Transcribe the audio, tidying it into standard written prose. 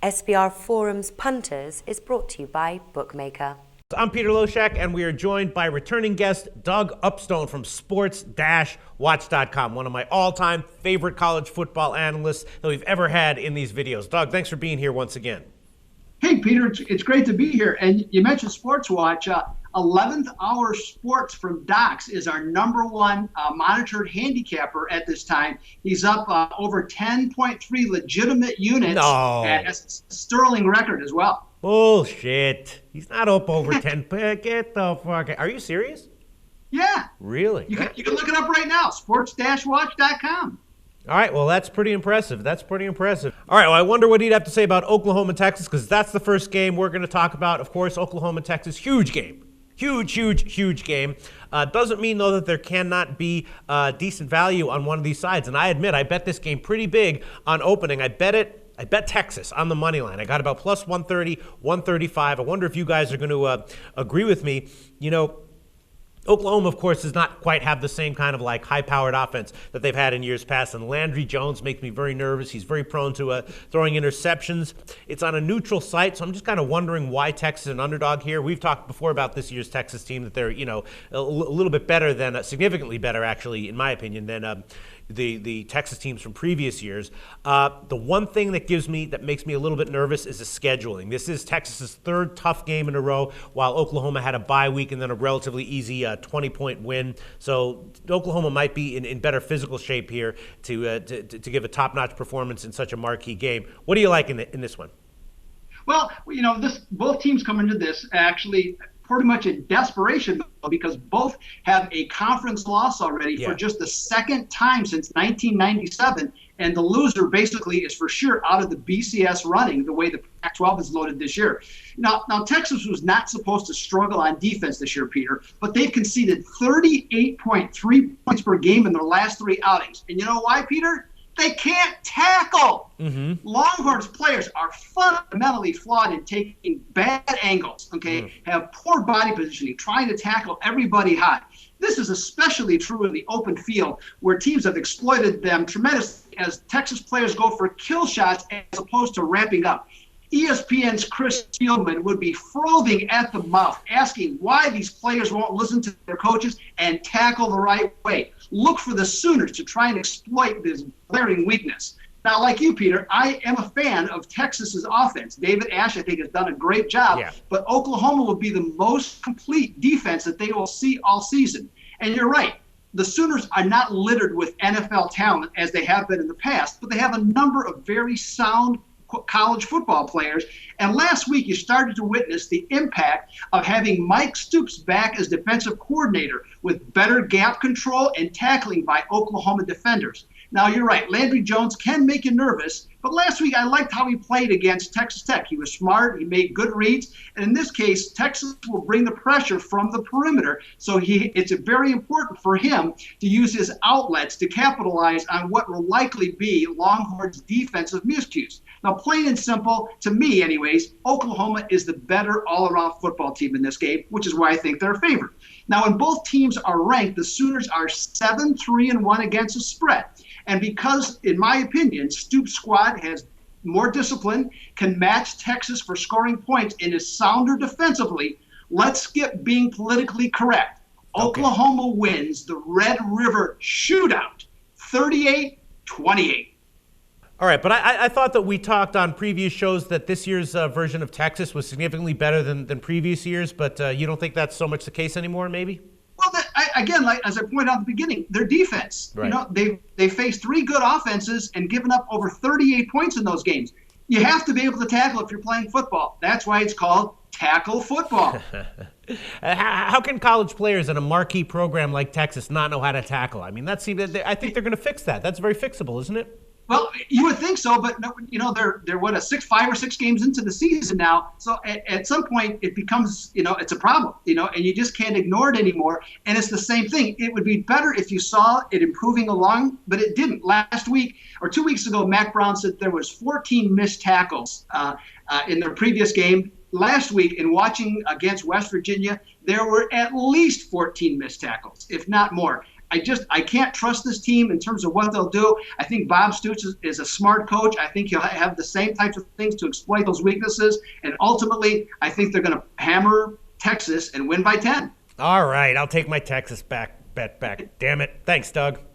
SBR Forum's Punters is brought to you by Bookmaker. I'm Peter Loshak, and we are joined by returning guest Doug Upstone from sports-watch.com, one of my all-time favorite college football analysts that we've ever had in these videos. Doug, thanks for being here once again. Hey, Peter, it's great to be here. And you mentioned Sports Watch. 11th Hour Sports from Docs is our number one monitored handicapper at this time. He's up over 10.3 legitimate units at a sterling record as well. Bullshit. He's not up over 10. Get the fuck. Are you serious? Yeah. Really? You can look it up right now, sports-watch.com. All right, well, that's pretty impressive. That's pretty impressive. All right, well, I wonder what he'd have to say about Oklahoma and Texas, because that's the first game we're going to talk about. Of course, Oklahoma and Texas, huge game. Huge game. Doesn't mean, though, that there cannot be decent value on one of these sides. And I admit, I bet this game pretty big on opening. I bet Texas on the money line. I got about plus 130, 135. I wonder if you guys are going to agree with me. You know, Oklahoma, of course, does not quite have the same kind of like high-powered offense that they've had in years past. And Landry Jones makes me very nervous. He's very prone to throwing interceptions. It's on a neutral site, so I'm just kind of wondering why Texas is an underdog here. We've talked before about this year's Texas team, that they're, you know, a little bit better than, significantly better, actually, in my opinion, than the Texas teams from previous years. The one thing that makes me a little bit nervous is the scheduling. This is Texas's third tough game in a row, while Oklahoma had a bye week and then a relatively easy 20-point win. So Oklahoma might be in better physical shape here to give a top-notch performance in such a marquee game. What do you like in this one? Well, you know, both teams come into this actually pretty much in desperation, because both have a conference loss already for just the second time since 1997, and the loser basically is for sure out of the BCS running, the way the Pac-12 is loaded this year. Now Texas was not supposed to struggle on defense this year, Peter, but they've conceded 38.3 points per game in their last three outings. And you know why, Peter? They can't tackle. Longhorns players are fundamentally flawed in taking bad angles, have poor body positioning, trying to tackle everybody high. This is especially true in the open field, where teams have exploited them tremendously as Texas players go for kill shots as opposed to ramping up. ESPN's Chris Spielman would be frothing at the mouth, asking why these players won't listen to their coaches and tackle the right way. Look for the Sooners to try and exploit this glaring weakness. Now, like you, Peter, I am a fan of Texas's offense. David Ash, I think, has done a great job, but Oklahoma will be the most complete defense that they will see all season. And you're right. The Sooners are not littered with NFL talent as they have been in the past, but they have a number of very sound college football players. And last week, you started to witness the impact of having Mike Stoops back as defensive coordinator, with better gap control and tackling by Oklahoma defenders. Now, you're right. Landry Jones can make you nervous, but last week I liked how he played against Texas Tech. He was smart. He made good reads. And in this case, Texas will bring the pressure from the perimeter. So it's very important for him to use his outlets to capitalize on what will likely be Longhorns' defensive miscues. Now, plain and simple, to me anyways, Oklahoma is the better all-around football team in this game, which is why I think they're a favorite. Now, when both teams are ranked, the Sooners are 7-3-1 against the spread. And because, in my opinion, Stoops' squad has more discipline, can match Texas for scoring points, and is sounder defensively, let's skip being politically correct. Oklahoma wins the Red River shootout, 38-28. All right, but I thought that we talked on previous shows that this year's version of Texas was significantly better than previous years, but you don't think that's so much the case anymore, maybe? Well, again, like as I pointed out at the beginning, their defense. Right. You know, they faced three good offenses and given up over 38 points in those games. You have to be able to tackle if you're playing football. That's why it's called tackle football. How can college players in a marquee program like Texas not know how to tackle? I mean, I think they're going to fix that. That's very fixable, isn't it? Well, you would think so, but you know, they're 5 or 6 games into the season now. So at some point it becomes, it's a problem, and you just can't ignore it anymore. And it's the same thing. It would be better if you saw it improving along, but it didn't. Last week or 2 weeks ago, Mac Brown said there was 14 missed tackles in their previous game. Last week, in watching against West Virginia, there were at least 14 missed tackles, if not more. I can't trust this team in terms of what they'll do. I think Bob Stoops is a smart coach. I think he'll have the same types of things to exploit those weaknesses. And ultimately, I think they're going to hammer Texas and win by 10. All right, I'll take my Texas bet back. Damn it. Thanks, Doug.